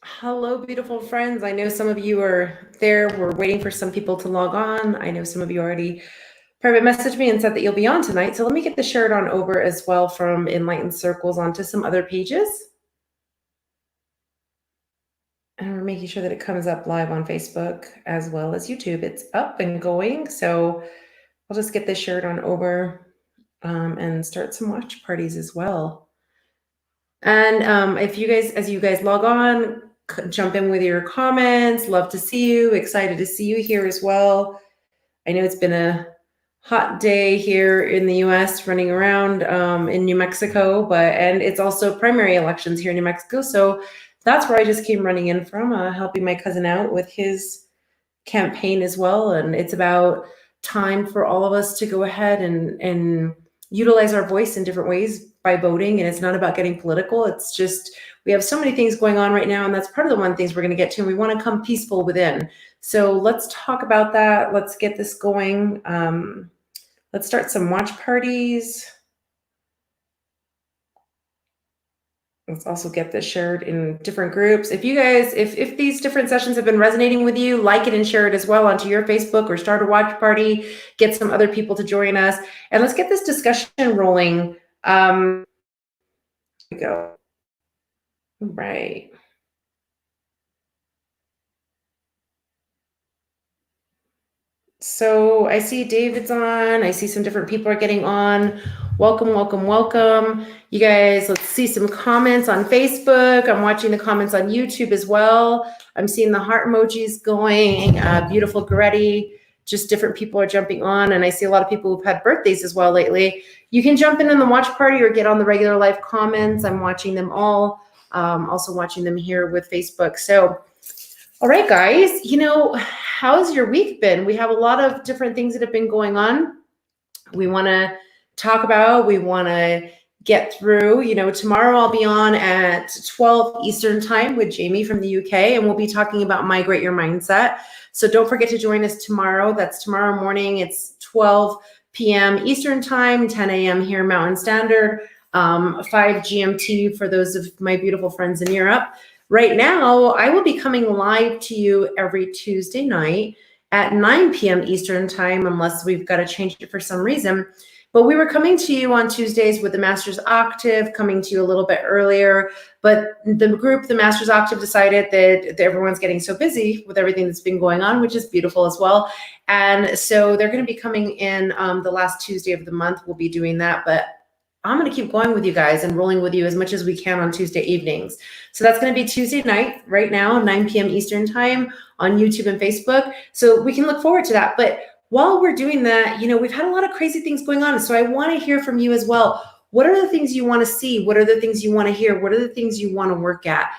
Hello, beautiful friends. I know some of you are there. We're waiting for some people to log on. I know some of you already private messaged me and said that you'll be on tonight. So let me get the shared on over as well from Enlightened Circles onto some other pages. And we're making sure that it comes up live on Facebook as well as YouTube. It's up and going. So I'll just get this shared on over and start some watch parties as well. And if you guys, as you guys log on, jump in with your comments. Love to see you. Excited to see you here as well. I know it's been a hot day here in the U.S. running around in New Mexico, and it's also primary elections here in New Mexico. So that's where I just came running in from, helping my cousin out with his campaign as well. And it's about time for all of us to go ahead and utilize our voice in different ways by voting. And it's not about getting political. It's just, we have so many things going on right now. And that's part of the one things we're going to get to. And we want to come peaceful within. So let's talk about that. Let's get this going. Let's start some watch parties. Let's also get this shared in different groups. If you guys, if these different sessions have been resonating with you, like it and share it as well onto your Facebook or start a watch party, get some other people to join us. And let's get this discussion rolling. Here we go. Right. So I see David's on. I see some different people are getting on. Welcome, welcome, welcome. You guys, let's see some comments on Facebook. I'm watching the comments on YouTube as well. I'm seeing the heart emojis going. Beautiful Goretti. Just different people are jumping on. And I see a lot of people who've had birthdays as well lately. You can jump in the watch party or get on the regular live comments. I'm watching them all. Also watching them here with Facebook. So, all right, guys, how's your week been? We have a lot of different things that have been going on. We want to talk about, we want to get through. Tomorrow I'll be on at 12 Eastern time with Jamie from the UK, and we'll be talking about Migrate Your Mindset. So don't forget to join us tomorrow. That's tomorrow morning. It's 12 p.m. Eastern time, 10 a.m. here Mountain Standard, 5 GMT for those of my beautiful friends in Europe. Right now, I will be coming live to you every Tuesday night at 9 p.m. Eastern time, unless we've got to change it for some reason. But we were coming to you on Tuesdays with the Master's Octave, coming to you a little bit earlier. But the Master's Octave, decided that everyone's getting so busy with everything that's been going on, which is beautiful as well. And so they're going to be coming in the last Tuesday of the month. We'll be doing that. But I'm going to keep going with you guys and rolling with you as much as we can on Tuesday evenings. So that's going to be Tuesday night right now, 9 p.m. Eastern time on YouTube and Facebook. So we can look forward to that. But while we're doing that, we've had a lot of crazy things going on. So I want to hear from you as well. What are the things you want to see? What are the things you want to hear? What are the things you want to work at,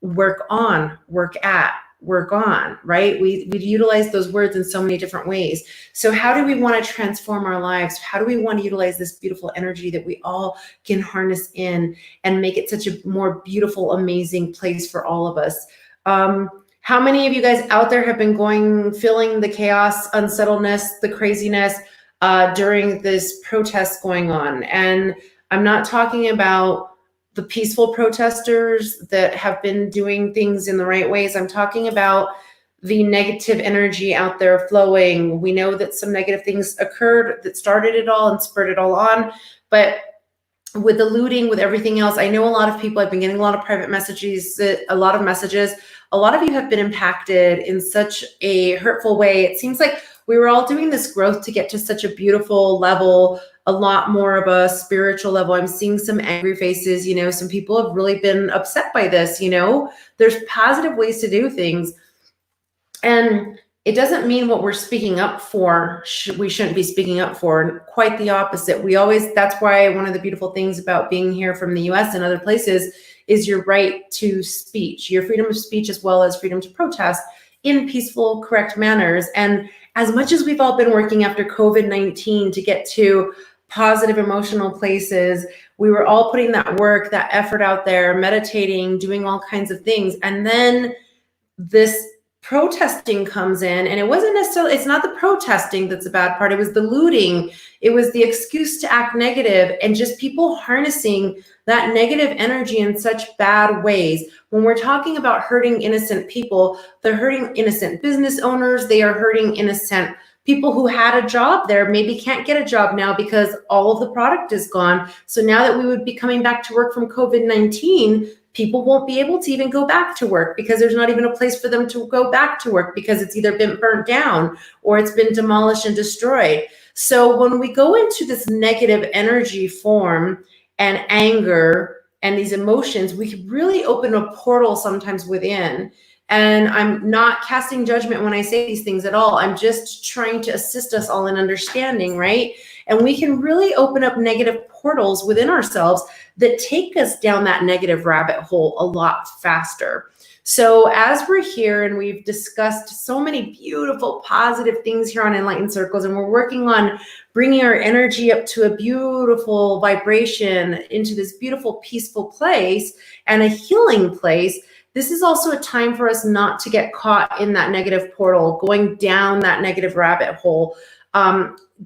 work on, work at? Work on, right? We utilize those words in so many different ways. So how do we want to transform our lives? How do we want to utilize this beautiful energy that we all can harness in and make it such a more beautiful, amazing place for all of us? How many of you guys out there have been feeling the chaos, unsettledness, the craziness during this protest going on? And I'm not talking about the peaceful protesters that have been doing things in the right ways. I'm talking about the negative energy out there flowing. We know that some negative things occurred that started it all and spurred it all on. But with the looting, with everything else, I know a lot of people, I've been getting a lot of private messages, a lot of messages. A lot of you have been impacted in such a hurtful way. It seems like we were all doing this growth to get to such a beautiful level, a lot more of a spiritual level. I'm seeing some angry faces. Some people have really been upset by this. There's positive ways to do things. And it doesn't mean what we're speaking up for, we shouldn't be speaking up for. Quite the opposite. That's why one of the beautiful things about being here from the US and other places is your right to speech, your freedom of speech, as well as freedom to protest in peaceful, correct manners. And as much as we've all been working after COVID-19 to get to positive emotional places, we were all putting that work, that effort out there, meditating, doing all kinds of things. And then this protesting comes in, and it's not the protesting that's the bad part. It was the looting. It was the excuse to act negative, and just people harnessing that negative energy in such bad ways. When we're talking about hurting innocent people, they're hurting innocent business owners. They are hurting innocent people who had a job there, maybe can't get a job now because all of the product is gone. So now that we would be coming back to work from COVID-19, people won't be able to even go back to work because there's not even a place for them to go back to work because it's either been burnt down or it's been demolished and destroyed. So when we go into this negative energy form and anger and these emotions, we can really open a portal sometimes within. And I'm not casting judgment when I say these things at all. I'm just trying to assist us all in understanding, right? And we can really open up negative portals within ourselves that take us down that negative rabbit hole a lot faster. So as we're here and we've discussed so many beautiful, positive things here on Enlightened Circles, and we're working on bringing our energy up to a beautiful vibration into this beautiful, peaceful place and a healing place, this is also a time for us not to get caught in that negative portal, going down that negative rabbit hole.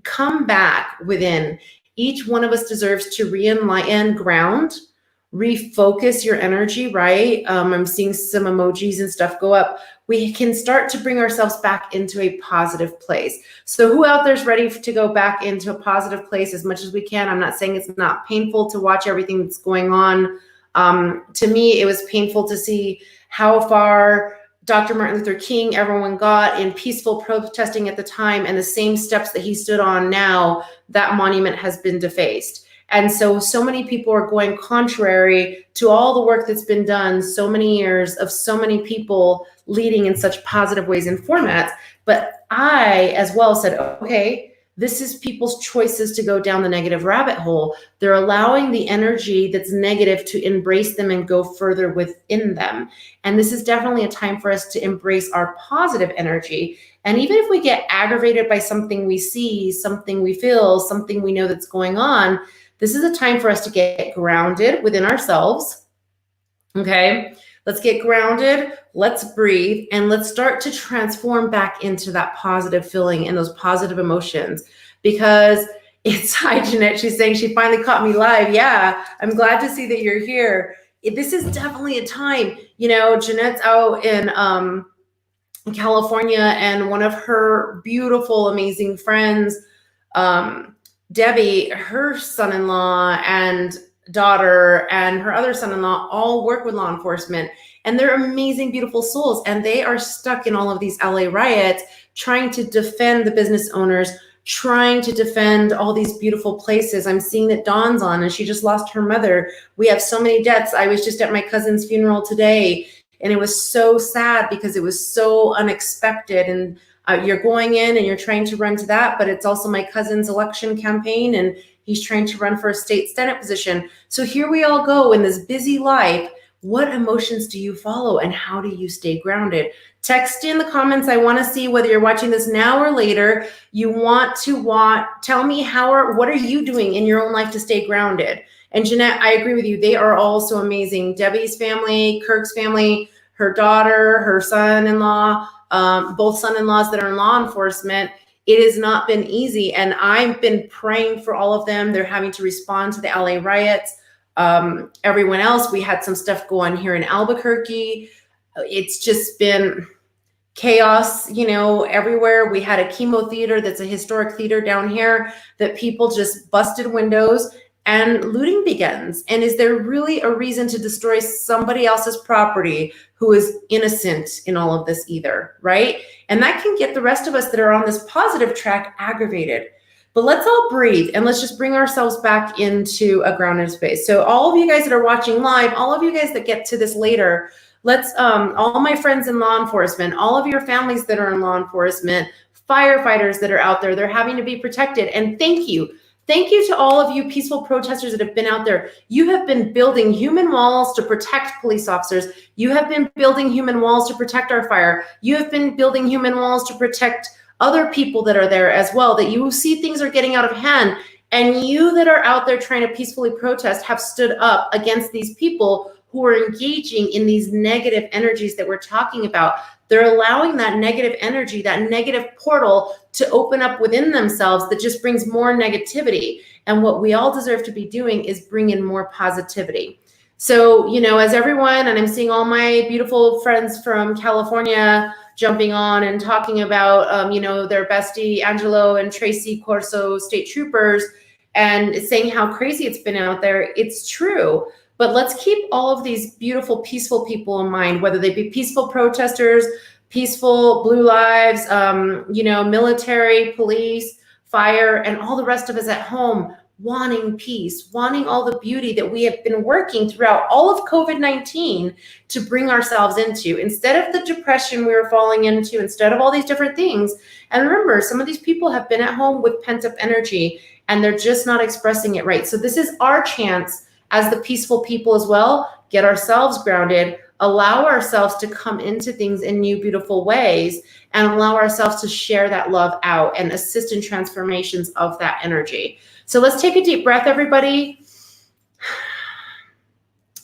Come back within. Each one of us deserves to re-enlighten, ground, refocus your energy, right? I'm seeing some emojis and stuff go up. We can start to bring ourselves back into a positive place. So who out there's ready to go back into a positive place as much as we can? I'm not saying it's not painful to watch everything that's going on. To me, it was painful to see how far Dr. Martin Luther King, everyone got in peaceful protesting at the time, and the same steps that he stood on now, that monument has been defaced. And so many people are going contrary to all the work that's been done, so many years of so many people leading in such positive ways and formats. But I as well said, okay, this is people's choices to go down the negative rabbit hole. They're allowing the energy that's negative to embrace them and go further within them. And this is definitely a time for us to embrace our positive energy. And even if we get aggravated by something we see, something we feel, something we know that's going on, this is a time for us to get grounded within ourselves. Okay, let's get grounded, let's breathe, and let's start to transform back into that positive feeling and those positive emotions. Because it's, hi Jeanette, she's saying she finally caught me live. Yeah, I'm glad to see that you're here. This is definitely a time, you know, Jeanette's out in California, and one of her beautiful, amazing friends, Debbie, her son-in-law and daughter and her other son-in-law all work with law enforcement, and they're amazing, beautiful souls. And they are stuck in all of these LA riots, trying to defend the business owners, trying to defend all these beautiful places. I'm seeing that Dawn's on, and she just lost her mother. We have so many deaths. I was just at my cousin's funeral today, and it was so sad because it was so unexpected. And you're going in and you're trying to run to that, but it's also my cousin's election campaign, and he's trying to run for a state Senate position. So here we all go in this busy life. What emotions do you follow, and how do you stay grounded? Text in the comments. I want to see whether you're watching this now or later. You want to tell me what are you doing in your own life to stay grounded? And Jeanette, I agree with you. They are all so amazing. Debbie's family, Kirk's family, her daughter, her son-in-law, both son-in-laws that are in law enforcement. It has not been easy, and I've been praying for all of them. They're having to respond to the LA riots. Everyone else, we had some stuff go on here in Albuquerque. It's just been chaos, you know, everywhere. We had a chemo theater that's a historic theater down here that people just busted windows, and looting begins. And is there really a reason to destroy somebody else's property who is innocent in all of this either, right? And that can get the rest of us that are on this positive track aggravated. But let's all breathe, and let's just bring ourselves back into a grounded space. So all of you guys that are watching live, all of you guys that get to this later, let's, all my friends in law enforcement, all of your families that are in law enforcement, firefighters that are out there, they're having to be protected. And thank you. Thank you to all of you peaceful protesters that have been out there. You have been building human walls to protect police officers. You have been building human walls to protect our fire. You have been building human walls to protect other people that are there as well, that you see things are getting out of hand. And you that are out there trying to peacefully protest have stood up against these people who are engaging in these negative energies that we're talking about. They're allowing that negative energy, that negative portal to open up within themselves that just brings more negativity. And what we all deserve to be doing is bring in more positivity. So, you know, as everyone, and I'm seeing all my beautiful friends from California jumping on and talking about, you know, their bestie, Angelo and Tracy Corso state troopers, and saying how crazy it's been out there. It's true. But let's keep all of these beautiful, peaceful people in mind, whether they be peaceful protesters, peaceful Blue Lives, you know, military, police, fire, and all the rest of us at home wanting peace, wanting all the beauty that we have been working throughout all of COVID-19 to bring ourselves into, instead of the depression we were falling into, instead of all these different things. And remember, some of these people have been at home with pent-up energy and they're just not expressing it right. So this is our chance as the peaceful people as well, get ourselves grounded, allow ourselves to come into things in new, beautiful ways, and allow ourselves to share that love out and assist in transformations of that energy. So let's take a deep breath, everybody.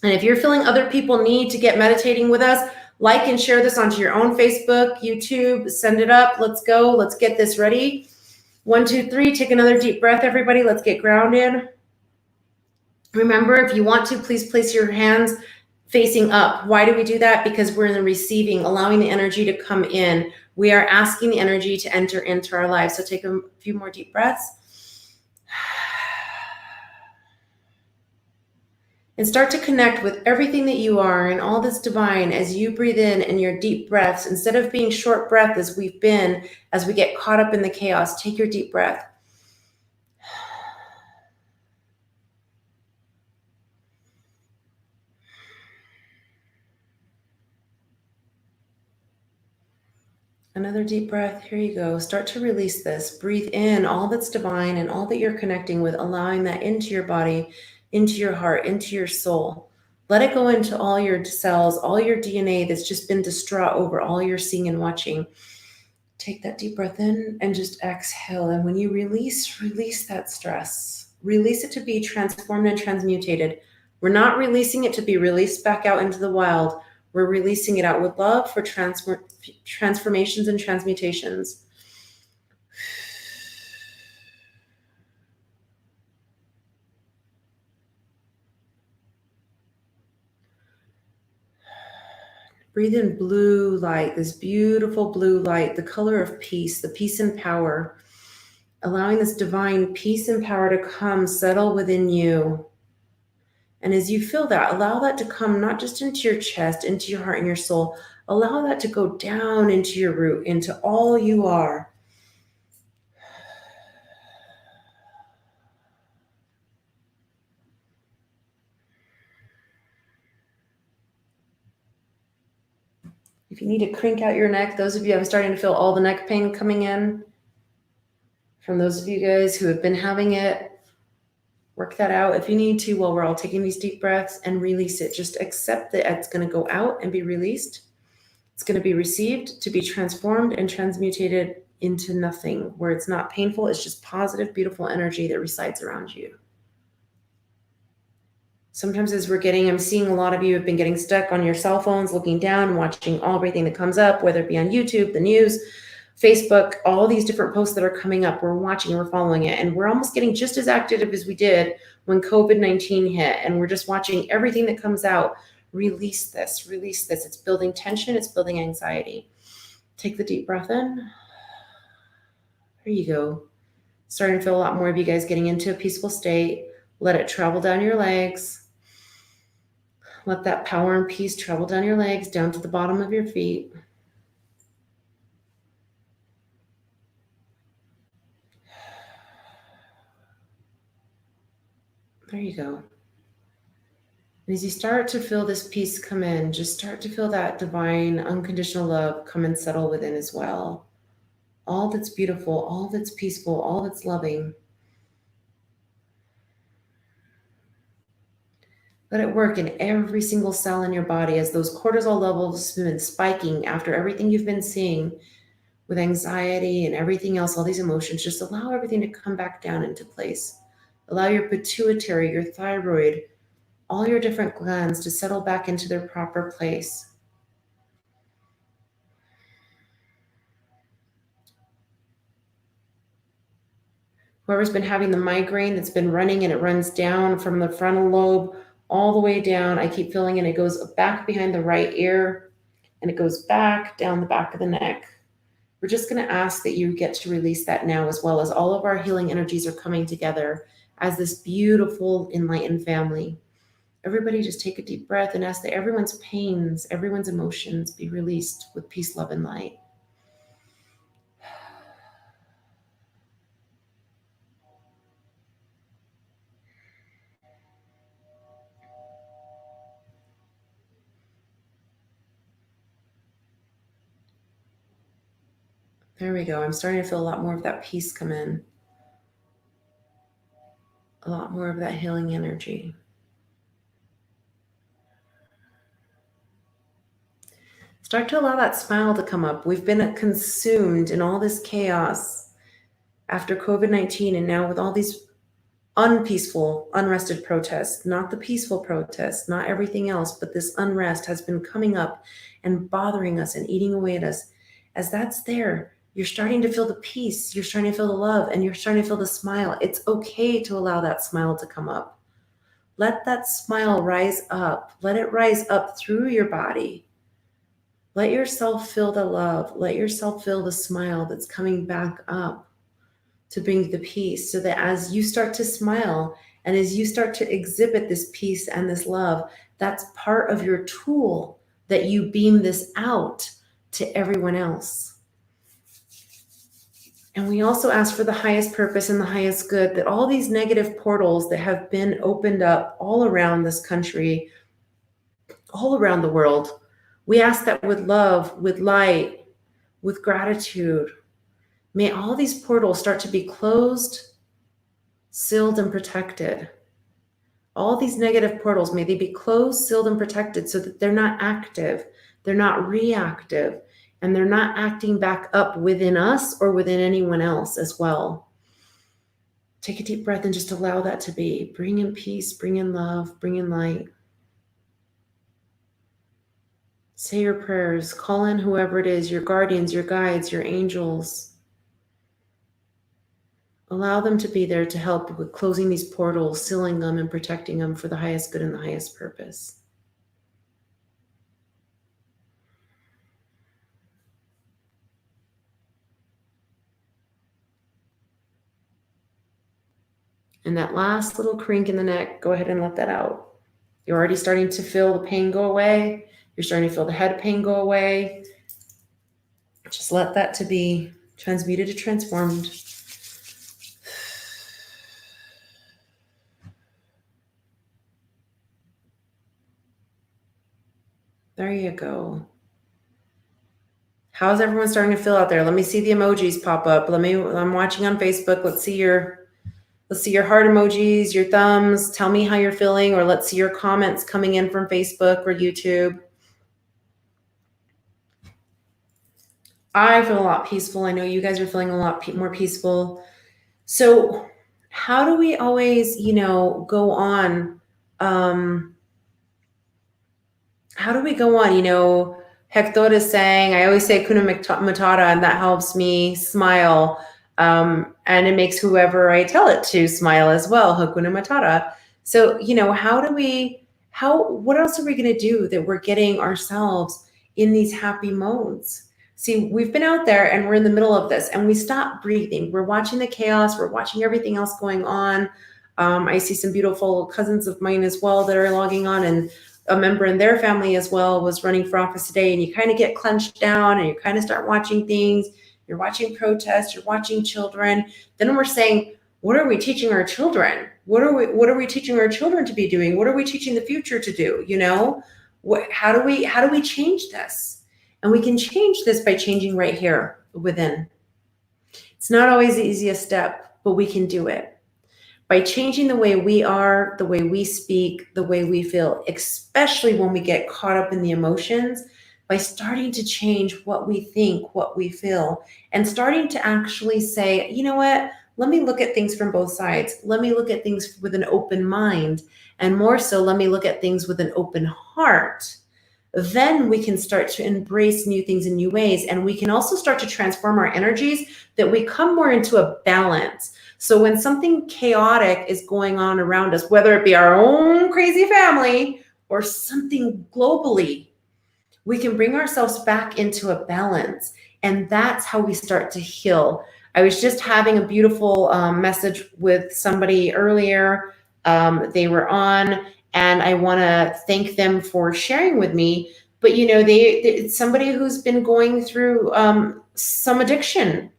And if you're feeling other people need to get meditating with us, like and share this onto your own Facebook, YouTube, send it up. Let's go. Let's get this ready. 1, 2, 3. Take another deep breath, everybody. Let's get grounded. Remember, if you want to, please place your hands facing up. Why do we do that? Because we're in the receiving, allowing the energy to come in. We are asking the energy to enter into our lives. So take a few more deep breaths. And start to connect with everything that you are and all that's divine as you breathe in and your deep breaths. Instead of being short breath as we've been, as we get caught up in the chaos, take your deep breath. Another deep breath. Here you go. Start to release this. Breathe in all that's divine and all that you're connecting with, allowing that into your body, into your heart, into your soul. Let it go into all your cells, all your DNA that's just been distraught over all you're seeing and watching. Take that deep breath in and just exhale. And when you release that stress. Release it to be transformed and transmutated. We're not releasing it to be released back out into the wild. We're releasing it out with love for transformations and transmutations. Breathe in blue light, this beautiful blue light, the color of peace, the peace and power, allowing this divine peace and power to come settle within you. And as you feel that, allow that to come not just into your chest, into your heart and your soul. Allow that to go down into your root, into all you are. If you need to crink out your neck, those of you, I'm starting to feel all the neck pain coming in. From those of you guys who have been having it, work that out if you need to while we're all taking these deep breaths and release it. Just accept that it's going to go out and be released. It's going to be received to be transformed and transmutated into nothing, where it's not painful. It's just positive, beautiful energy that resides around you. Sometimes as I'm seeing a lot of you have been getting stuck on your cell phones, looking down, watching everything that comes up, whether it be on YouTube, the news, Facebook, all these different posts that are coming up. We're watching, we're following it, and we're almost getting just as active as we did when COVID-19 hit, and we're just watching everything that comes out. Release this. It's building tension, it's building anxiety. Take the deep breath in. There you go. Starting to feel a lot more of you guys getting into a peaceful state. Let it travel down your legs. Let that power and peace travel down your legs, down to the bottom of your feet. There you go. And as you start to feel this peace come in, just start to feel that divine, unconditional love come and settle within as well. All that's beautiful, all that's peaceful, all that's loving. Let it work in every single cell in your body as those cortisol levels have been spiking after everything you've been seeing with anxiety and everything else, all these emotions. Just allow everything to come back down into place. Allow your pituitary, your thyroid, all your different glands to settle back into their proper place. Whoever's been having the migraine that's been running and it runs down from the frontal lobe all the way down, I keep feeling it goes back behind the right ear and it goes back down the back of the neck. We're just going to ask that you get to release that now, as well as all of our healing energies are coming together as this beautiful enlightened family. Everybody just take a deep breath and ask that everyone's pains, everyone's emotions be released with peace, love, and light. There we go. I'm starting to feel a lot more of that peace come in. A lot more of that healing energy. Start to allow that smile to come up. We've been consumed in all this chaos after COVID-19 and now with all these unpeaceful, unrested protests, not the peaceful protests, not everything else, but this unrest has been coming up and bothering us and eating away at us. As that's there, you're starting to feel the peace, you're starting to feel the love, and you're starting to feel the smile. It's okay to allow that smile to come up. Let that smile rise up. Let it rise up through your body. Let yourself feel the love. Let yourself feel the smile that's coming back up to bring the peace, so that as you start to smile and as you start to exhibit this peace and this love, that's part of your tool that you beam this out to everyone else. And we also ask for the highest purpose and the highest good, that all these negative portals that have been opened up all around this country, all around the world, we ask that with love, with light, with gratitude, may all these portals start to be closed, sealed, and protected. All these negative portals, may they be closed, sealed, and protected so that they're not active, they're not reactive, and they're not acting back up within us or within anyone else as well. Take a deep breath and just allow that to be. Bring in peace, bring in love, bring in light. Say your prayers, call in whoever it is, your guardians, your guides, your angels. Allow them to be there to help with closing these portals, sealing them, and protecting them for the highest good and the highest purpose. And that last little crink in the neck, go ahead and let that out. You're already starting to feel the pain go away. You're starting to feel the head pain go away. Just let that to be transmuted to transformed. There you go. How's everyone starting to feel out there? Let me see the emojis pop up. I'm watching on Facebook. Let's see your heart emojis, your thumbs. Tell me how you're feeling, or let's see your comments coming in from Facebook or YouTube. I feel a lot peaceful. I know you guys are feeling a lot more peaceful. So how do we always, go on? How do we go on? Hector is saying, I always say Kuna Matata, and that helps me smile. And it makes whoever I tell it to smile as well, Hakuna Matata. So, what else are we going to do that we're getting ourselves in these happy modes? See, we've been out there and we're in the middle of this and we stop breathing. We're watching the chaos. We're watching everything else going on. I see some beautiful cousins of mine as well that are logging on, and a member in their family as well was running for office today. And you kind of get clenched down and you kind of start watching things. You're watching protests, you're watching children. Then we're saying, what are we teaching our children? What are we teaching our children to be doing? What are we teaching the future to do? How do we change this? And we can change this by changing right here within. It's not always the easiest step, but we can do it. By changing the way we are, the way we speak, the way we feel, especially when we get caught up in the emotions, by starting to change what we think, what we feel, and starting to actually say, you know what, let me look at things from both sides. Let me look at things with an open mind and more so, let me look at things with an open heart. Then we can start to embrace new things in new ways. And we can also start to transform our energies, that we come more into a balance. So when something chaotic is going on around us, whether it be our own crazy family or something globally, we can bring ourselves back into a balance. And that's how we start to heal. I was just having a beautiful message with somebody earlier. They were on, and I want to thank them for sharing with me. But it's somebody who's been going through some addiction,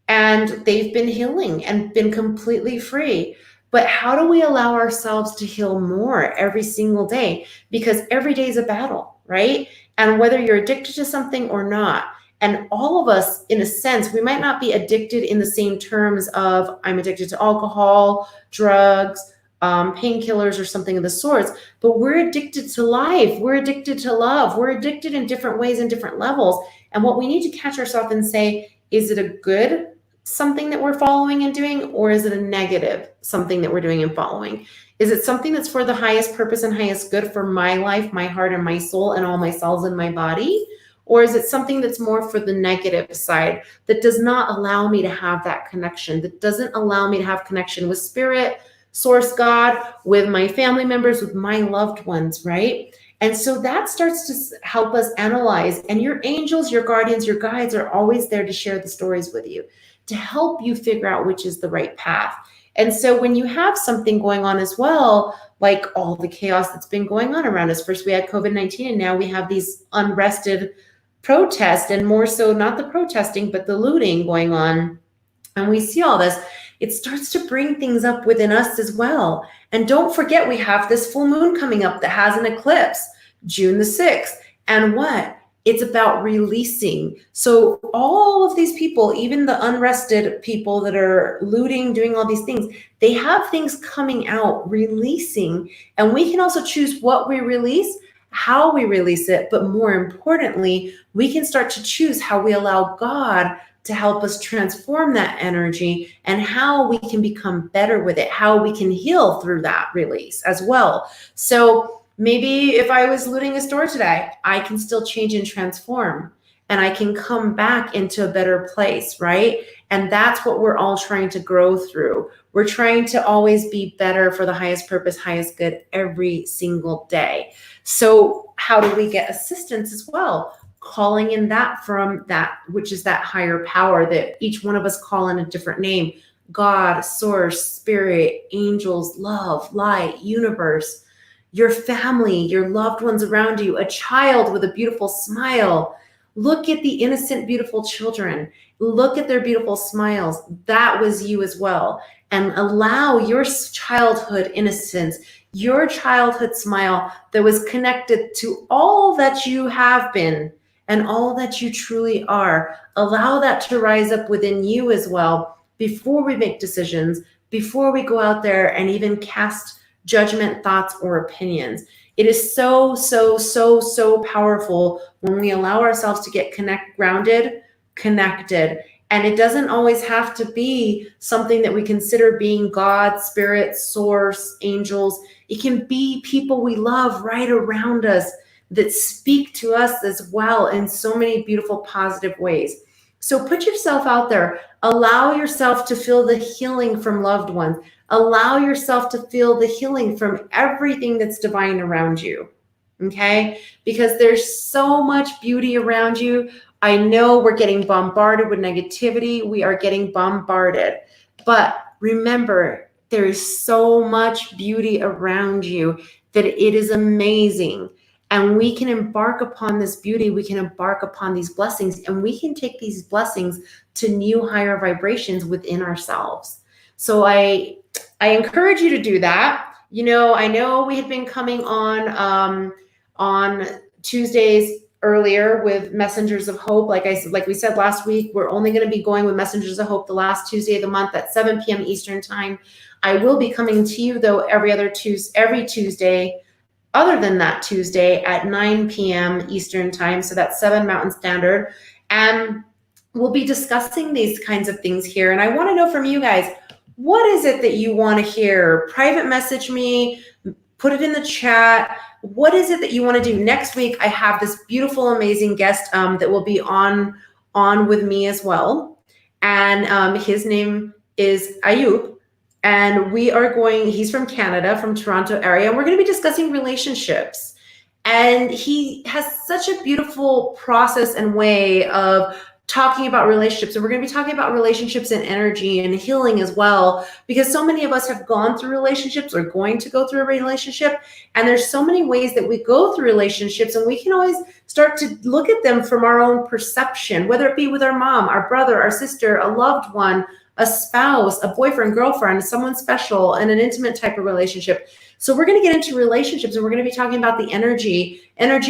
and they've been healing and been completely free. But how do we allow ourselves to heal more every single day? Because every day is a battle, right? And whether you're addicted to something or not, and all of us, in a sense, we might not be addicted in the same terms of I'm addicted to alcohol, drugs, painkillers, or something of the sorts, but we're addicted to life. We're addicted to love. We're addicted in different ways and different levels. And what we need to catch ourselves and say, is it a good something that we're following and doing, or is it a negative something that we're doing and following? Is it something that's for the highest purpose and highest good for my life, my heart, and my soul, and all my cells in my body? Or is it something that's more for the negative side, that does not allow me to have that connection, that doesn't allow me to have connection with spirit, source, God, with my family members, with my loved ones, right? And so that starts to help us analyze. And your angels, your guardians, your guides are always there to share the stories with you, to help you figure out which is the right path. And so when you have something going on as well, like all the chaos that's been going on around us, first we had COVID-19, and now we have these unrested protests, and more so not the protesting, but the looting going on. And we see all this, it starts to bring things up within us as well. And don't forget, we have this full moon coming up that has an eclipse, June the 6th. And what? It's about releasing. So all of these people, even the unrested people that are looting, doing all these things, they have things coming out, releasing. And we can also choose what we release, how we release it. But more importantly, we can start to choose how we allow God to help us transform that energy, and how we can become better with it, how we can heal through that release as well. So maybe if I was looting a store today, I can still change and transform, and I can come back into a better place, right? And that's what we're all trying to grow through. We're trying to always be better for the highest purpose, highest good every single day. So how do we get assistance as well? Calling in that from that, which is that higher power that each one of us call in a different name: God, source, spirit, angels, love, light, universe, your family, your loved ones around you, a child with a beautiful smile. Look at the innocent, beautiful children. Look at their beautiful smiles. That was you as well. And allow your childhood innocence, your childhood smile that was connected to all that you have been and all that you truly are. Allow that to rise up within you as well, before we make decisions, before we go out there and even cast judgment, thoughts, or opinions. It is so, so, so, so powerful when we allow ourselves to get grounded, connected. And it doesn't always have to be something that we consider being God, spirit, source, angels. It can be people we love right around us that speak to us as well in so many beautiful, positive ways. So put yourself out there. Allow yourself to feel the healing from loved ones. Allow yourself to feel the healing from everything that's divine around you, okay? Because there's so much beauty around you. I know we're getting bombarded with negativity. We are getting bombarded. But remember, there is so much beauty around you that it is amazing. And we can embark upon this beauty. We can embark upon these blessings, and we can take these blessings to new higher vibrations within ourselves. So I encourage you to do that. I know we had been coming on Tuesdays earlier with Messengers of Hope. Like we said last week, we're only going to be going with Messengers of Hope the last Tuesday of the month at 7 p.m. Eastern time. I will be coming to you though every Tuesday, other than that Tuesday at 9 p.m. Eastern time. So that's 7 Mountain Standard. And we'll be discussing these kinds of things here. And I want to know from you guys, what is it that you want to hear? Private message me, Put it in the chat. What is it that you want to do next week? I have this beautiful, amazing guest that will be on with me as well. And his name is Ayub. And he's from Canada, from Toronto area. And we're going to be discussing relationships. And he has such a beautiful process and way of talking about relationships. And we're going to be talking about relationships and energy and healing as well, because so many of us have gone through relationships or going to go through a relationship. And there's so many ways that we go through relationships, and we can always start to look at them from our own perception, whether it be with our mom, our brother, our sister, a loved one, a spouse, a boyfriend, girlfriend, someone special, and an intimate type of relationship. So we're going to get into relationships, and we're going to be talking about the energy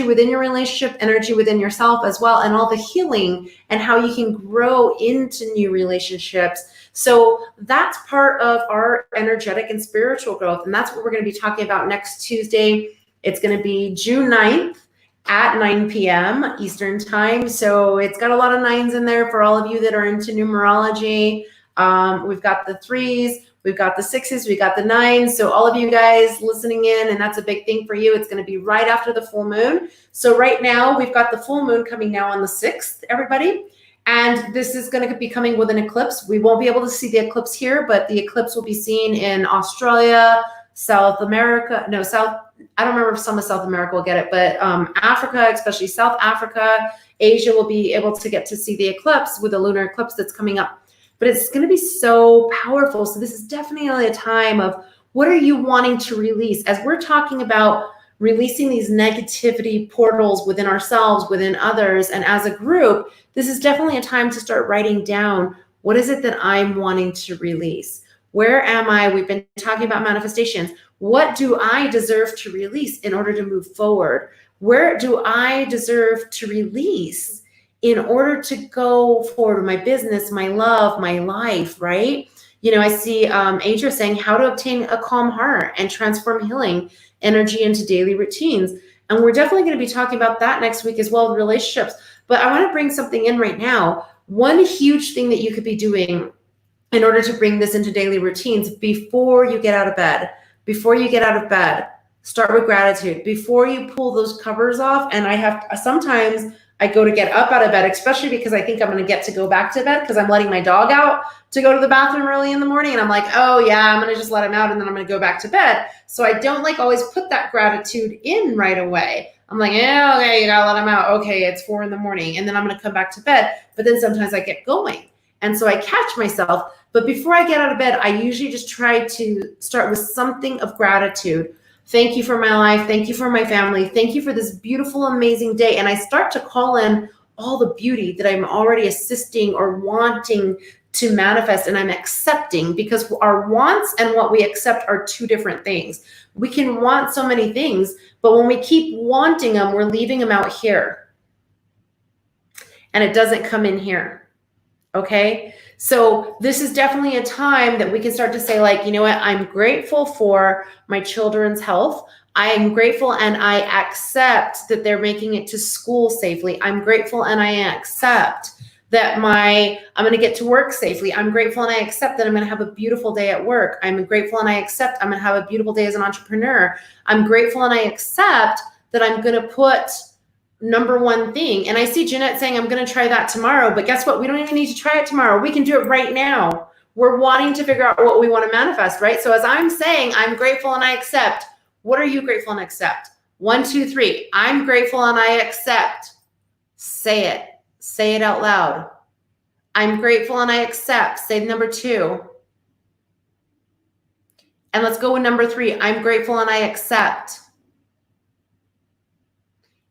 within your relationship, energy within yourself as well, and all the healing and how you can grow into new relationships. So that's part of our energetic and spiritual growth. And that's what we're going to be talking about next Tuesday. It's going to be June 9th at 9 p.m. Eastern time. So it's got a lot of nines in there for all of you that are into numerology. We've got the 3s, we've got the 6s, we got the 9s. So all of you guys listening in, and that's a big thing for you. It's going to be right after the full moon. So right now we've got the full moon coming now on the 6th, everybody. And this is going to be coming with an eclipse. We won't be able to see the eclipse here, but the eclipse will be seen in Australia, South America. No, I don't remember if some of South America will get it, but Africa, especially South Africa, Asia will be able to get to see the eclipse with a lunar eclipse that's coming up. But it's going to be so powerful. So this is definitely a time of what are you wanting to release? As we're talking about releasing these negativity portals within ourselves, within others, and as a group, this is definitely a time to start writing down, what is it that I'm wanting to release? Where am I? We've been talking about manifestations. What do I deserve to release in order to move forward? Where do I deserve to release in order to go forward with my business, my love, my life, right? You know, I see Adria saying how to obtain a calm heart and transform healing energy into daily routines. And we're definitely going to be talking about that next week as well with relationships. But I want to bring something in right now. One huge thing that you could be doing in order to bring this into daily routines before you get out of bed, start with gratitude. Before you pull those covers off, and sometimes I go to get up out of bed, especially because I think I'm going to get to go back to bed because I'm letting my dog out to go to the bathroom early in the morning. And I'm like, oh yeah, I'm going to just let him out and then I'm going to go back to bed. So I don't always put that gratitude in right away. I'm like, yeah, okay, you got to let him out. Okay, it's 4 a.m. and then I'm going to come back to bed. But then sometimes I get going. And so I catch myself. But before I get out of bed, I usually just try to start with something of gratitude. Thank you for my life. Thank you for my family. Thank you for this beautiful, amazing day. And I start to call in all the beauty that I'm already assisting or wanting to manifest, and I'm accepting, because our wants and what we accept are two different things. We can want so many things, but when we keep wanting them, we're leaving them out here. And it doesn't come in here. Okay? So this is definitely a time that we can start to say, like, you know what, I'm grateful for my children's health. I am grateful and I accept that they're making it to school safely. I'm grateful and I accept that I'm going to get to work safely. I'm grateful and I accept that I'm going to have a beautiful day at work. I'm grateful and I accept I'm going to have a beautiful day as an entrepreneur. I'm grateful and I accept that I'm going to put number one thing. And I see Jeanette saying, I'm going to try that tomorrow. But guess what? We don't even need to try it tomorrow. We can do it right now. We're wanting to figure out what we want to manifest, right? So as I'm saying, I'm grateful and I accept. What are you grateful and accept? 1, 2, 3. I'm grateful and I accept. Say it. Say it out loud. I'm grateful and I accept. Say number 2. And let's go with number 3. I'm grateful and I accept.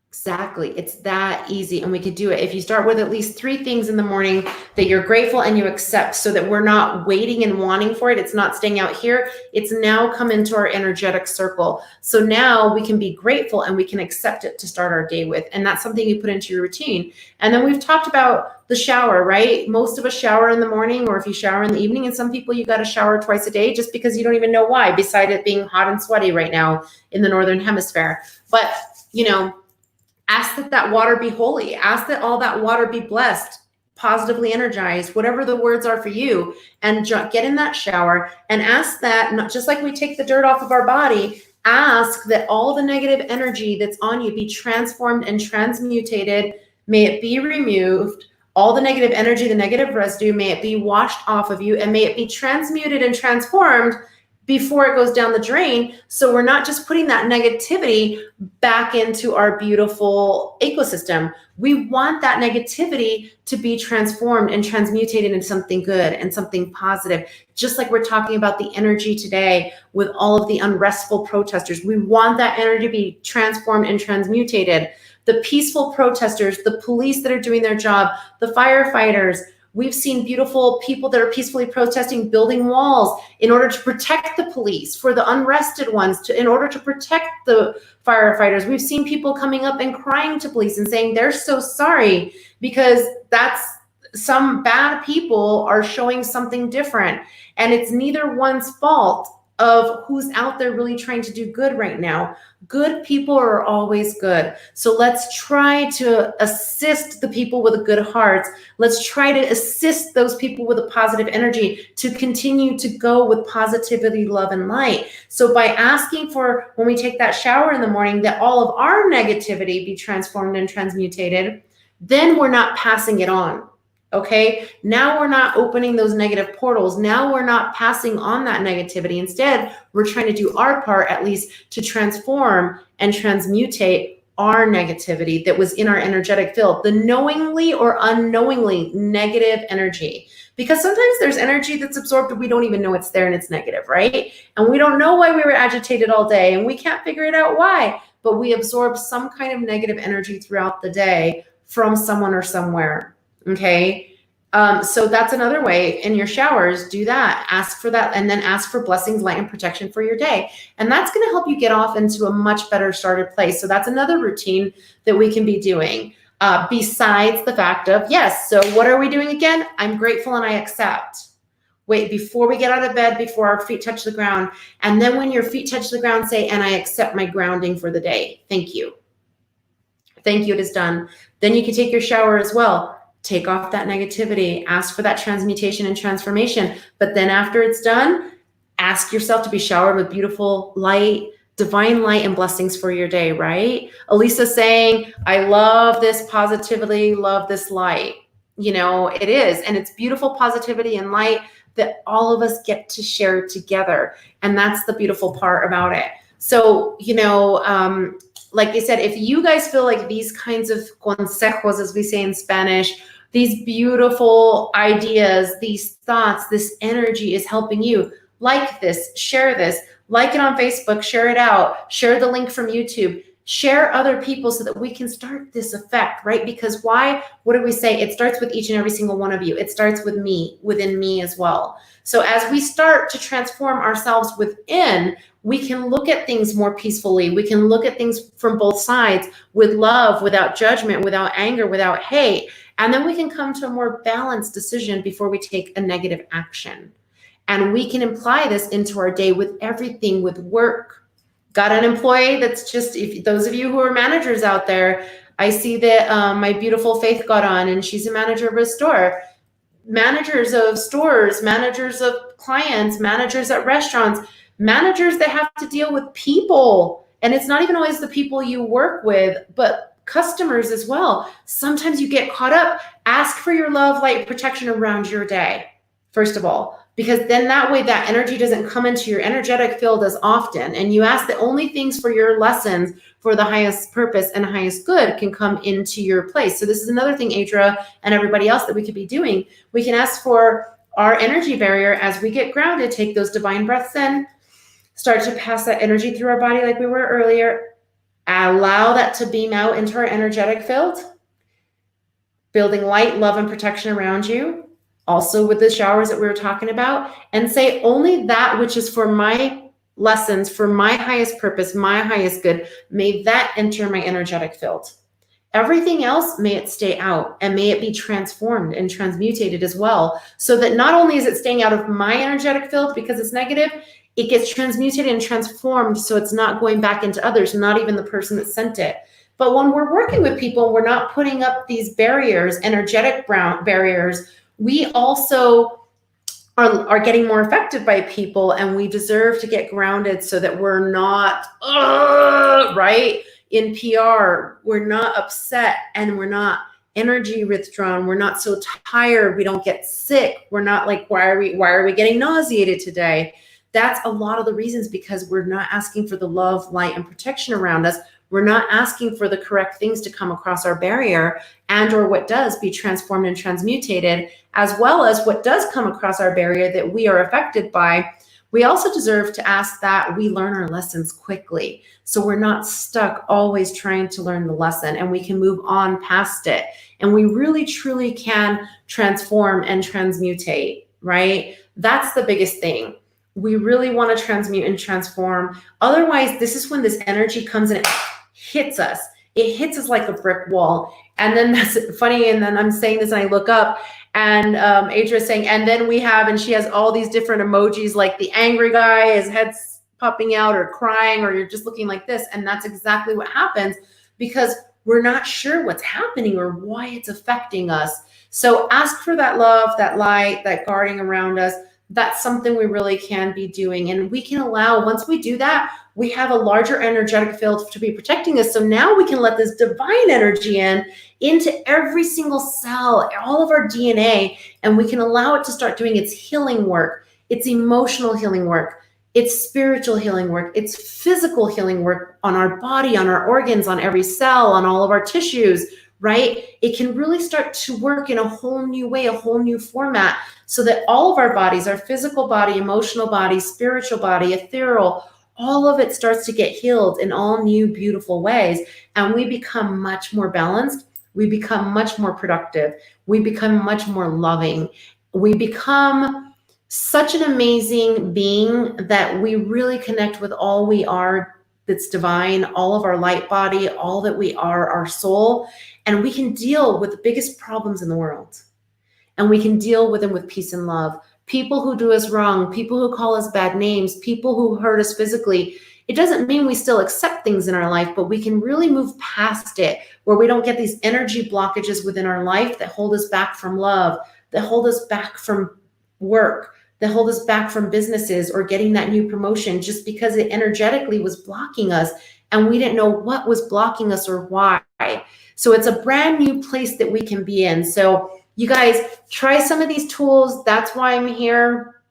Exactly. It's that easy. And we could do it if you start with at least 3 things in the morning that you're grateful and you accept, so that we're not waiting and wanting for it. It's not staying out here. It's now come into our energetic circle. So now we can be grateful and we can accept it to start our day with. And that's something you put into your routine. And then we've talked about the shower, right? Most of us shower in the morning, or if you shower in the evening, and some people you got to shower twice a day just because you don't even know why, beside it being hot and sweaty right now in the Northern Hemisphere. But, you know, ask that that water be holy. Ask that all that water be blessed, positively energized, whatever the words are for you, and get in that shower and ask that, not just like we take the dirt off of our body, Ask that all the negative energy that's on you be transformed and transmutated. May it be removed. All the negative energy, the negative residue, may it be washed off of you, and may it be transmuted and transformed before it goes down the drain. So we're not just putting that negativity back into our beautiful ecosystem. We want that negativity to be transformed and transmutated into something good and something positive. Just like we're talking about the energy today with all of the unrestful protesters. We want that energy to be transformed and transmutated. The peaceful protesters, the police that are doing their job, the firefighters. We've seen beautiful people that are peacefully protesting, building walls in order to protect the police, for the unrested ones, in order to protect the firefighters. We've seen people coming up and crying to police and saying they're so sorry because that's some bad people are showing something different. And it's neither one's fault of who's out there really trying to do good right now. Good people are always good. So let's try to assist the people with a good heart. Let's try to assist those people with a positive energy to continue to go with positivity, love, and light. So by asking for, when we take that shower in the morning, that all of our negativity be transformed and transmutated, then we're not passing it on. Okay, now we're not opening those negative portals. Now we're not passing on that negativity. Instead, we're trying to do our part, at least, to transform and transmutate our negativity that was in our energetic field, the knowingly or unknowingly negative energy. Because sometimes there's energy that's absorbed and we don't even know it's there and it's negative, right? And we don't know why we were agitated all day and we can't figure it out why, but we absorb some kind of negative energy throughout the day from someone or somewhere. Okay. So that's another way in your showers, do that, ask for that, and then ask for blessings, light, and protection for your day. And that's going to help you get off into a much better started place. So that's another routine that we can be doing, besides the fact of, yes, so what are we doing again? I'm grateful and I accept. Wait, before we get out of bed, before our feet touch the ground. And then when your feet touch the ground, say, and I accept my grounding for the day. Thank you. Thank you, it is done. Then you can take your shower as well. Take off that negativity, ask for that transmutation and transformation. But then after it's done, ask yourself to be showered with beautiful light, divine light, and blessings for your day, right? Elisa's saying, I love this positivity, love this light. You know, it is. And it's beautiful positivity and light that all of us get to share together. And that's the beautiful part about it. So, you know, like I said, if you guys feel like these kinds of consejos, as we say in Spanish, these beautiful ideas, these thoughts, this energy is helping you, like this, share this, like it on Facebook, share it out, share the link from YouTube, share other people so that we can start this effect, right? Because why? What do we say? It starts with each and every single one of you. It starts with me, within me as well. So as we start to transform ourselves within, we can look at things more peacefully. We can look at things from both sides with love, without judgment, without anger, without hate. And then we can come to a more balanced decision before we take a negative action. And we can apply this into our day with everything, with work. Got an employee that's just, if those of you who are managers out there, I see that my beautiful Faith got on and she's a manager of a store. Managers of stores, managers of clients, managers at restaurants, managers that have to deal with people. And it's not even always the people you work with, but customers as well. Sometimes you get caught up. Ask for your love, light, protection around your day, first of all, because then that way that energy doesn't come into your energetic field as often. And you ask that only things for your lessons, for the highest purpose and highest good, can come into your place. So this is another thing, Adra and everybody else, that we could be doing. We can ask for our energy barrier as we get grounded, take those divine breaths in, start to pass that energy through our body like we were earlier, allow that to beam out into our energetic field, building light, love, and protection around you. Also with the showers that we were talking about, and say only that which is for my lessons, for my highest purpose, my highest good, may that enter my energetic field. Everything else, may it stay out, and may it be transformed and transmutated as well, so that not only is it staying out of my energetic field because it's negative, it gets transmutated and transformed so it's not going back into others, not even the person that sent it. But when we're working with people, we're not putting up these barriers, energetic barriers. We also are getting more affected by people, and we deserve to get grounded so that we're not right in PR, we're not upset, and we're not energy withdrawn, we're not so tired, we don't get sick, we're not like, why are we getting nauseated today? That's a lot of the reasons, because we're not asking for the love, light, and protection around us. We're not asking for the correct things to come across our barrier, and or what does be transformed and transmutated, as well as what does come across our barrier that we are affected by. We also deserve to ask that we learn our lessons quickly, so we're not stuck always trying to learn the lesson, and we can move on past it, and we really truly can transform and transmutate, right? That's the biggest thing. We really want to transmute and transform. Otherwise, this is when this energy comes and it hits us. It hits us like a brick wall. And then that's funny. And then I'm saying this and I look up, and Adria's saying, and then we have, and she has all these different emojis, like the angry guy, his head's popping out, or crying, or you're just looking like this. And that's exactly what happens, because we're not sure what's happening or why it's affecting us. So ask for that love, that light, that guarding around us. That's something we really can be doing. And we can allow, once we do that, we have a larger energetic field to be protecting us. So now we can let this divine energy into every single cell, all of our DNA, and we can allow it to start doing its healing work, its emotional healing work, its spiritual healing work, its physical healing work on our body, on our organs, on every cell, on all of our tissues, right? It can really start to work in a whole new way, a whole new format, so that all of our bodies, our physical body, emotional body, spiritual body, ethereal, all of it starts to get healed in all new, beautiful ways. And we become much more balanced. We become much more productive. We become much more loving. We become such an amazing being that we really connect with all we are that's divine, all of our light body, all that we are, our soul. And we can deal with the biggest problems in the world. And we can deal with them with peace and love. People who do us wrong, people who call us bad names, people who hurt us physically, it doesn't mean we still accept things in our life, but we can really move past it, where we don't get these energy blockages within our life that hold us back from love, that hold us back from work, that hold us back from businesses or getting that new promotion, just because it energetically was blocking us and we didn't know what was blocking us or why. So it's a brand new place that we can be in. So you guys try some of these tools. That's why I'm here.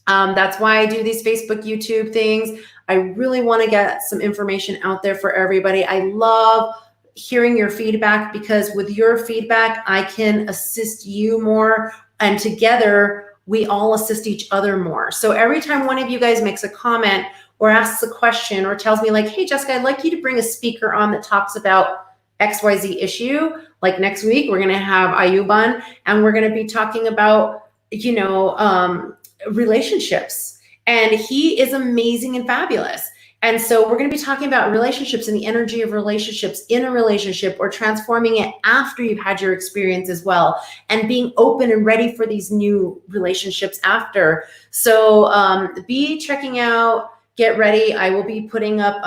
That's why I do these Facebook, YouTube things. I really want to get some information out there for everybody. I love hearing your feedback, because with your feedback, I can assist you more, and together we all assist each other more. So every time one of you guys makes a comment or asks a question or tells me like, hey, Jessica, I'd like you to bring a speaker on that talks about XYZ issue. Like next week, we're going to have Ayuban, and we're going to be talking about, relationships. And he is amazing and fabulous. And so we're going to be talking about relationships and the energy of relationships in a relationship, or transforming it after you've had your experience as well, and being open and ready for these new relationships after. So be checking out, get ready. I will be putting up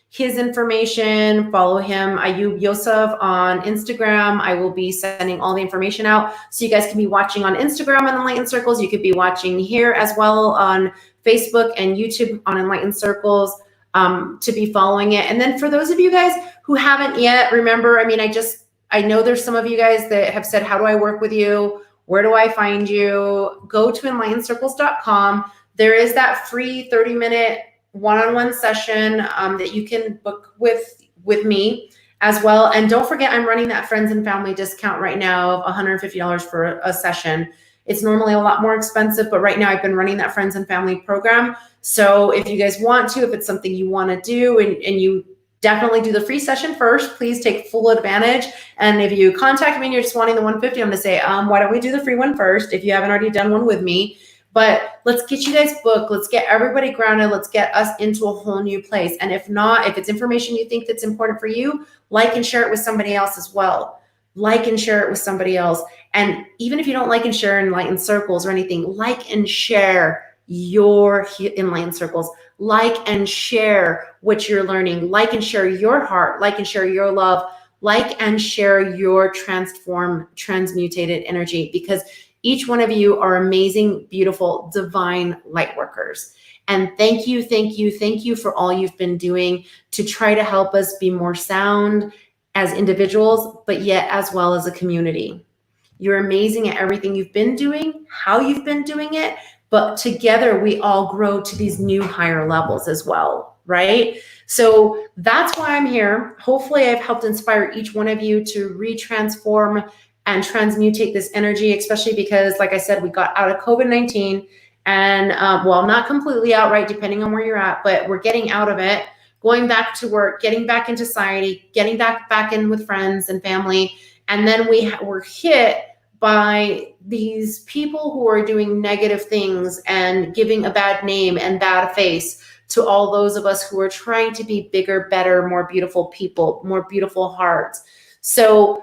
his information. Follow him, Ayub Yosef, on Instagram. I will be sending all the information out, so you guys can be watching on Instagram on Enlightened Circles. You could be watching here as well on Facebook and YouTube on Enlightened Circles, to be following it. And then for those of you guys who haven't yet, remember, I know there's some of you guys that have said, how do I work with you? Where do I find you? Go to enlightencircles.com. There is that free 30-minute one-on-one session that you can book with me as well. And don't forget, I'm running that friends and family discount right now of $150 for a session. It's normally a lot more expensive, but right now I've been running that friends and family program. So if you guys want to, if it's something you want to do, and you definitely do the free session first, please take full advantage. And if you contact me and you're just wanting the 150, I'm going to say, why don't we do the free one first if you haven't already done one with me? But let's get you guys booked. Let's get everybody grounded. Let's get us into a whole new place. And if not, if it's information you think that's important for you, like and share it with somebody else as well. Like and share it with somebody else. And even if you don't like and share Enlightened Circles or anything, like and share your Enlightened Circles. Like and share what you're learning. Like and share your heart. Like and share your love. Like and share your transmutated energy. Because Each one of you are amazing, beautiful, divine light workers. And thank you, thank you, thank you for all you've been doing to try to help us be more sound as individuals, but yet as well as a community. You're amazing at everything you've been doing, how you've been doing it, but together we all grow to these new higher levels as well, right? So that's why I'm here. Hopefully I've helped inspire each one of you to retransform and transmutate this energy, especially because, like I said, we got out of COVID-19 and well, not completely out, right, depending on where you're at, but we're getting out of it, going back to work, getting back into society, getting back in with friends and family. And then we were hit by these people who are doing negative things and giving a bad name and bad face to all those of us who are trying to be bigger, better, more beautiful people, more beautiful hearts. So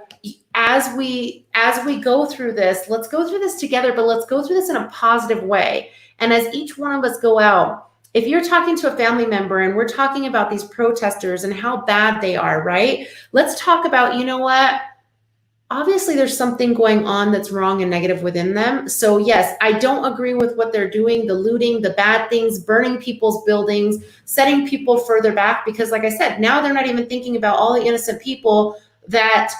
as we go through this, let's go through this together, but let's go through this in a positive way. And as each one of us go out, if you're talking to a family member and we're talking about these protesters and how bad they are, right? Let's talk about, you know what? Obviously, there's something going on that's wrong and negative within them. So yes, I don't agree with what they're doing, the looting, the bad things, burning people's buildings, setting people further back, because like I said, now they're not even thinking about all the innocent people that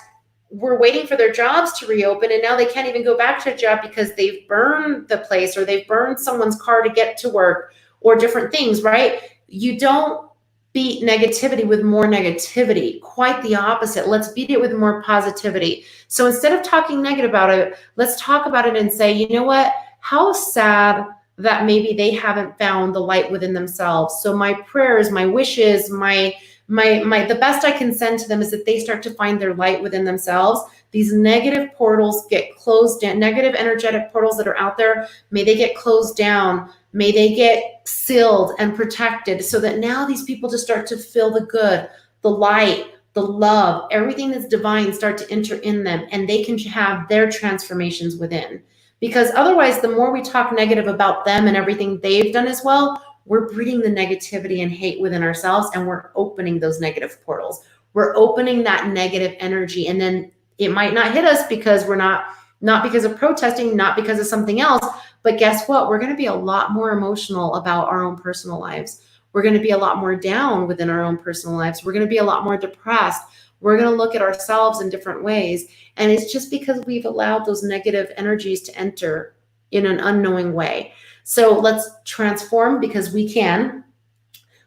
were waiting for their jobs to reopen, and now they can't even go back to a job because they've burned the place or they've burned someone's car to get to work or different things, right? You don't beat negativity with more negativity. Quite the opposite. Let's beat it with more positivity. So instead of talking negative about it, let's talk about it and say, you know what? How sad that maybe they haven't found the light within themselves. So my prayers, my wishes, the best I can send to them is that they start to find their light within themselves. These negative portals get closed down, negative energetic portals that are out there, may they get closed down. May they get sealed and protected so that now these people just start to feel the good, the light, the love, everything that's divine start to enter in them, and they can have their transformations within. Because otherwise, the more we talk negative about them and everything they've done as well, we're breeding the negativity and hate within ourselves, and we're opening those negative portals. We're opening that negative energy, and then it might not hit us because we're not because of protesting, not because of something else. But guess what? We're going to be a lot more emotional about our own personal lives. We're going to be a lot more down within our own personal lives. We're going to be a lot more depressed. We're going to look at ourselves in different ways. And it's just because we've allowed those negative energies to enter in an unknowing way. So let's transform, because we can.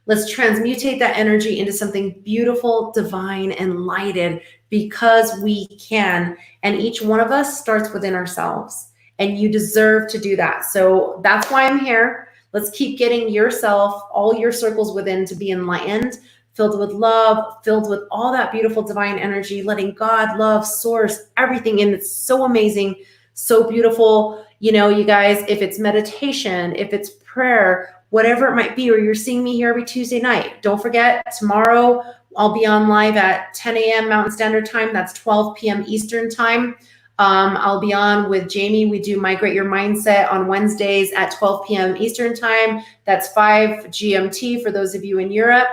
Let's transmutate that energy into something beautiful, divine, and lighted, because we can. And each one of us starts within ourselves. And you deserve to do that. So that's why I'm here. Let's keep getting yourself, all your circles within, to be enlightened, filled with love, filled with all that beautiful divine energy, letting God, love, source, everything in. It's so amazing, so beautiful. You know, you guys, if it's meditation, if it's prayer, whatever it might be, or you're seeing me here every Tuesday night, don't forget, tomorrow I'll be on live at 10 a.m. Mountain Standard Time. That's 12 p.m. Eastern Time. I'll be on with Jamie. We do Migrate Your Mindset on Wednesdays at 12 p.m. Eastern Time. That's 5 GMT for those of you in Europe.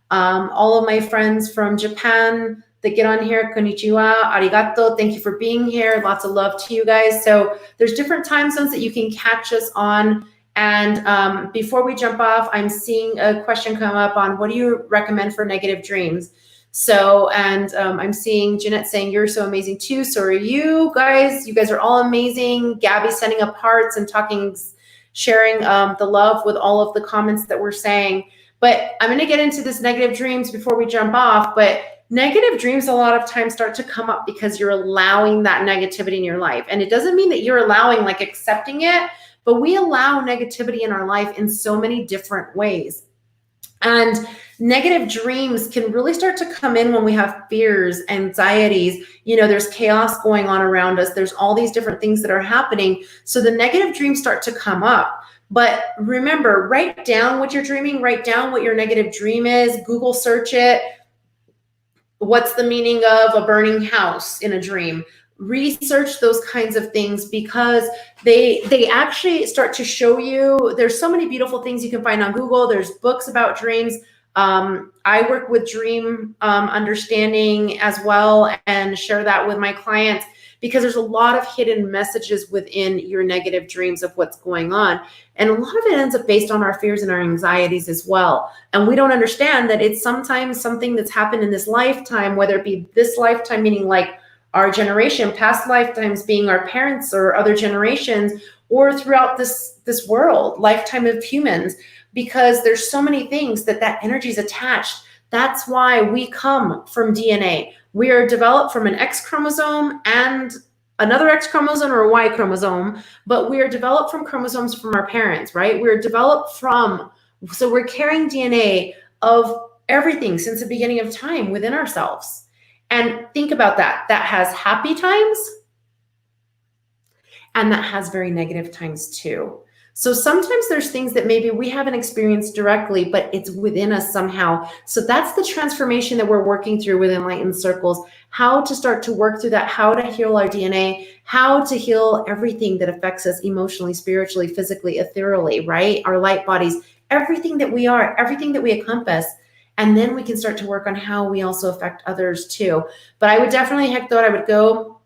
All of my friends from Japan that get on here, konnichiwa, arigato, thank you for being here. Lots of love to you guys. So there's different time zones that you can catch us on. And before we jump off, I'm seeing a question come up on what do you recommend for negative dreams? So, and I'm seeing Jeanette saying, you're so amazing too. So are you guys. You guys are all amazing. Gabby sending up hearts and talking, sharing the love with all of the comments that we're saying. But I'm going to get into this negative dreams before we jump off. But negative dreams a lot of times start to come up because you're allowing that negativity in your life. And it doesn't mean that you're allowing, like accepting it, but we allow negativity in our life in so many different ways. And negative dreams can really start to come in when we have fears, anxieties, you know, there's chaos going on around us. There's all these different things that are happening. So the negative dreams start to come up. But remember, write down what you're dreaming, write down what your negative dream is, Google search it. What's the meaning of a burning house in a dream? Research those kinds of things, because they actually start to show you. There's so many beautiful things you can find on Google. There's books about dreams. I work with dream understanding as well and share that with my clients. because there's a lot of hidden messages within your negative dreams of what's going on. And a lot of it ends up based on our fears and our anxieties as well. And we don't understand that it's sometimes something that's happened in this lifetime, whether it be this lifetime, meaning like our generation, past lifetimes being our parents or other generations, or throughout this world, lifetime of humans, because there's so many things that energy is attached. That's why we come from DNA. We are developed from an X chromosome and another X chromosome or a Y chromosome, but we are developed from chromosomes from our parents, right? We're developed from, so we're carrying DNA of everything since the beginning of time within ourselves. And think about that. That has happy times and that has very negative times too. So sometimes there's things that maybe we haven't experienced directly, but it's within us somehow. So that's the transformation that we're working through with Enlightened Circles, how to start to work through that, how to heal our DNA, how to heal everything that affects us emotionally, spiritually, physically, ethereally, right? Our light bodies, everything that we are, everything that we encompass. And then we can start to work on how we also affect others too. But I would definitely, I would go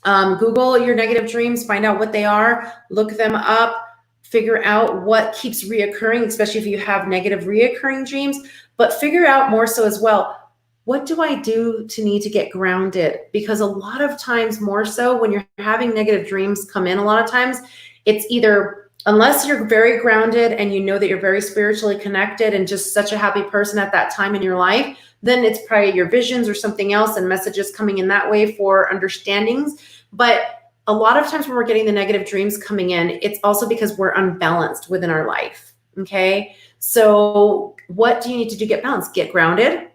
Google your negative dreams, find out what they are, look them up, figure out what keeps reoccurring, especially if you have negative reoccurring dreams, but figure out more so as well, what do I do to need to get grounded? Because a lot of times, more so when you're having negative dreams come in, a lot of times it's either, unless you're very grounded and you know that you're very spiritually connected and just such a happy person at that time in your life, then it's probably your visions or something else and messages coming in that way for understandings. But a lot of times when we're getting the negative dreams coming in, it's also because we're unbalanced within our life, okay? So what do you need to do to get balanced? Get grounded,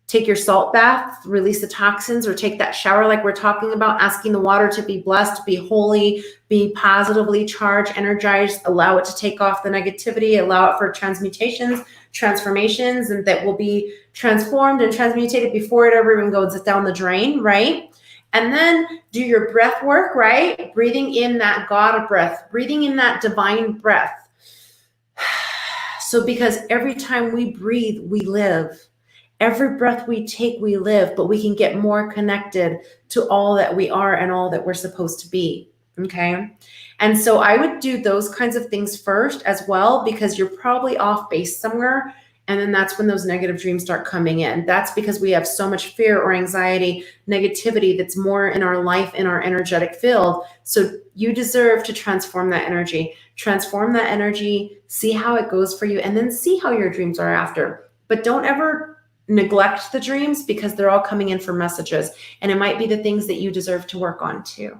take your salt bath, release the toxins, or take that shower like we're talking about, asking the water to be blessed, be holy, be positively charged, energized, allow it to take off the negativity, allow it for transmutations, transformations, and that will be transformed and transmutated before it ever even goes down the drain, right? And then do your breath work, right? Breathing in that God breath, breathing in that divine breath. So because every time we breathe, we live. Every breath we take, we live, but we can get more connected to all that we are and all that we're supposed to be, okay? And so I would do those kinds of things first as well, because you're probably off base somewhere. And then that's when those negative dreams start coming in. That's because we have so much fear or anxiety, negativity that's more in our life, in our energetic field. So you deserve to transform that energy, see how it goes for you, and then see how your dreams are after. But don't ever neglect the dreams, because they're all coming in for messages. And it might be the things that you deserve to work on too.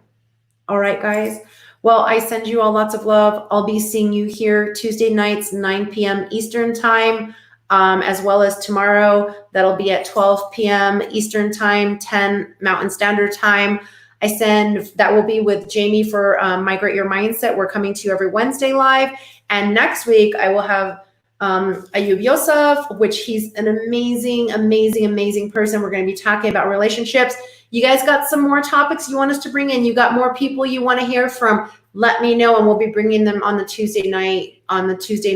All right, guys. Well, I send you all lots of love. I'll be seeing you here Tuesday nights, 9 p.m. Eastern time. As well as tomorrow, that'll be at 12 p.m. Eastern time, 10 Mountain Standard Time. That will be with Jamie for Migrate Your Mindset. We're coming to you every Wednesday live. And next week, I will have Ayub Yosef, which he's an amazing, amazing, amazing person. We're going to be talking about relationships. You guys got some more topics you want us to bring in? You got more people you want to hear from? Let me know, and we'll be bringing them on the Tuesday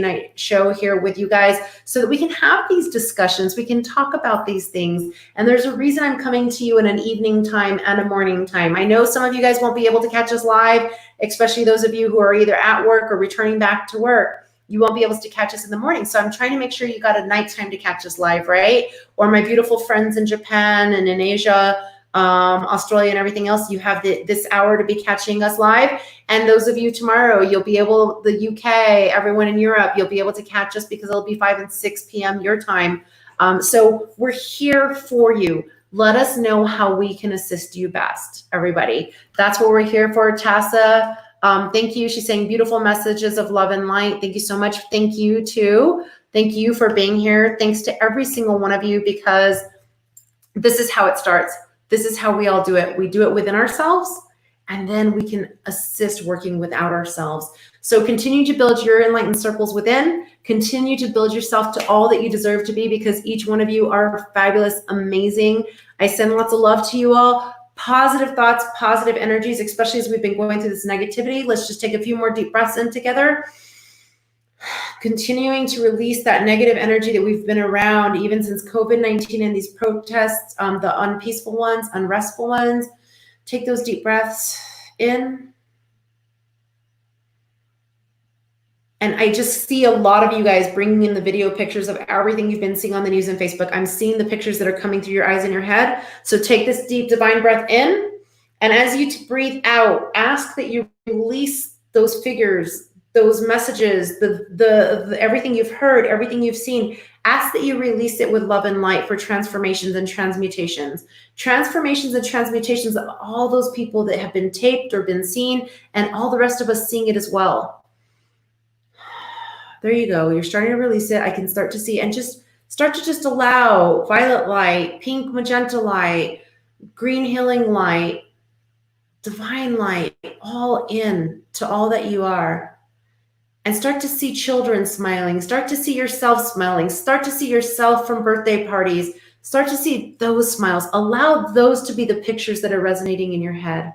night show here with you guys, so that we can have these discussions. We can talk about these things. And there's a reason I'm coming to you in an evening time and a morning time. I know some of you guys won't be able to catch us live, especially those of you who are either at work or returning back to work. You won't be able to catch us in the morning. So I'm trying to make sure you got a nighttime to catch us live, right? Or my beautiful friends in Japan and in Asia, Australia and everything else, you have this hour to be catching us live. And those of you tomorrow, you'll be able, the UK, everyone in Europe, you'll be able to catch us because it'll be 5 and 6 p.m. your time. So we're here for you. Let us know how we can assist you best, everybody. That's what we're here for. Tassa, thank you. She's saying beautiful messages of love and light. Thank you so much. Thank you too. Thank you for being here. Thanks to every single one of you, because this is how it starts. This is how we all do it. We do it within ourselves, and then we can assist working without ourselves. So continue to build your enlightened circles within. Continue to build yourself to all that you deserve to be, because each one of you are fabulous, amazing. I send lots of love to you all. Positive thoughts, positive energies, especially as we've been going through this negativity. Let's just take a few more deep breaths in together. Continuing to release that negative energy that we've been around even since COVID-19 and these protests, the unpeaceful ones, unrestful ones. Take those deep breaths in. And I just see a lot of you guys bringing in the video pictures of everything you've been seeing on the news and Facebook. I'm seeing the pictures that are coming through your eyes and your head. So take this deep divine breath in. And as you breathe out, ask that you release those figures, those messages, the everything you've heard, everything you've seen. Ask that you release it with love and light for transformations and transmutations. Transformations and transmutations of all those people that have been taped or been seen, and all the rest of us seeing it as well. There you go. You're starting to release it. I can start to see, and just start to just allow violet light, pink magenta light, green healing light, divine light, all in to all that you are. And start to see children smiling. Start to see yourself smiling. Start to see yourself from birthday parties. Start to see those smiles. Allow those to be the pictures that are resonating in your head.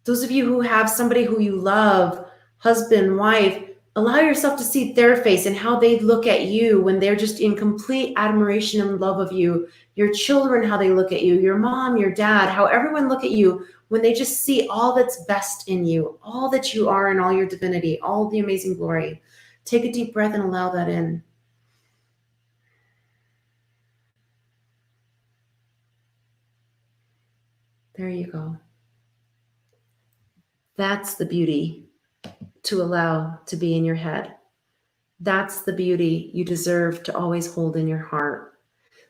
Those of you who have somebody who you love, husband, wife, allow yourself to see their face and how they look at you when they're just in complete admiration and love of you. Your children, how they look at you, your mom, your dad, how everyone look at you when they just see all that's best in you, all that you are and all your divinity, all the amazing glory. Take a deep breath and allow that in. There you go. That's the beauty to allow to be in your head. That's the beauty you deserve to always hold in your heart.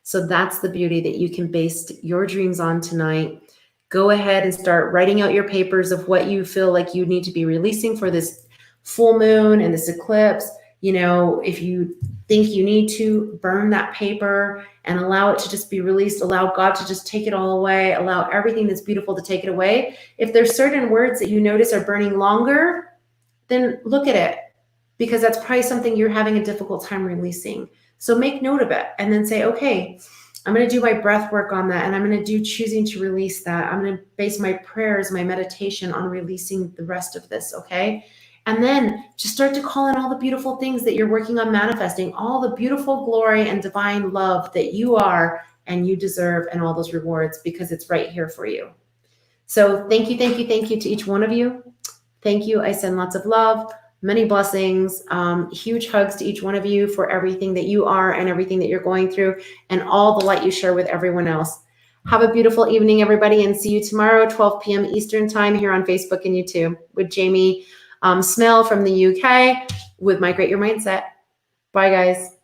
So that's the beauty that you can base your dreams on tonight. Go ahead and start writing out your papers of what you feel like you need to be releasing for this full moon and this eclipse. You know, if you think you need to, burn that paper and allow it to just be released. Allow God to just take it all away. Allow everything that's beautiful to take it away. If there's certain words that you notice are burning longer, then look at it, because that's probably something you're having a difficult time releasing. So make note of it and then say, okay, I'm going to do my breath work on that, and I'm going to do choosing to release that. I'm going to base my prayers, my meditation on releasing the rest of this, okay? And then just start to call in all the beautiful things that you're working on manifesting, all the beautiful glory and divine love that you are and you deserve, and all those rewards, because it's right here for you. So thank you to each one of you. Thank you. I send lots of love, many blessings, huge hugs to each one of you for everything that you are and everything that you're going through, and all the light you share with everyone else. Have a beautiful evening, everybody, and see you tomorrow, 12 p.m. Eastern time here on Facebook and YouTube with Jamie Snell from the UK with Migrate Your Mindset. Bye, guys.